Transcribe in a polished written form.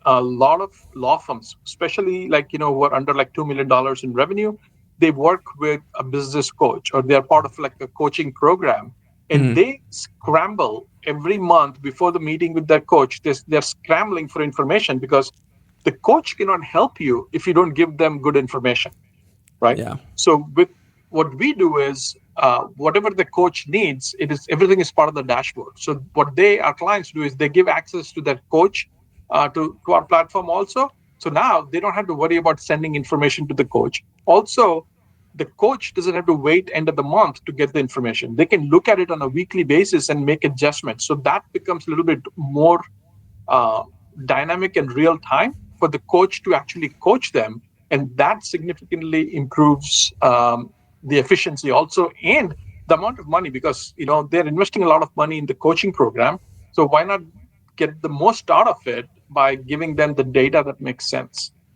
a lot of law firms, especially like, who are under like $2 million in revenue, they work with a business coach or they're part of like a coaching program, and they scramble every month before the meeting with their coach. They're scrambling for information because the coach cannot help you if you don't give them good information, right? Yeah. So with what we do is whatever the coach needs, it is everything is part of the dashboard. So what our clients do is they give access to that coach to our platform also. So now they don't have to worry about sending information to the coach. Also, the coach doesn't have to wait end of the month to get the information. They can look at it on a weekly basis and make adjustments. So that becomes a little bit more uh, dynamic and real time for the coach to actually coach them, and that significantly improves the efficiency also and the amount of money, because they're investing a lot of money in the coaching program. So why not get the most out of it by giving them the data that makes sense?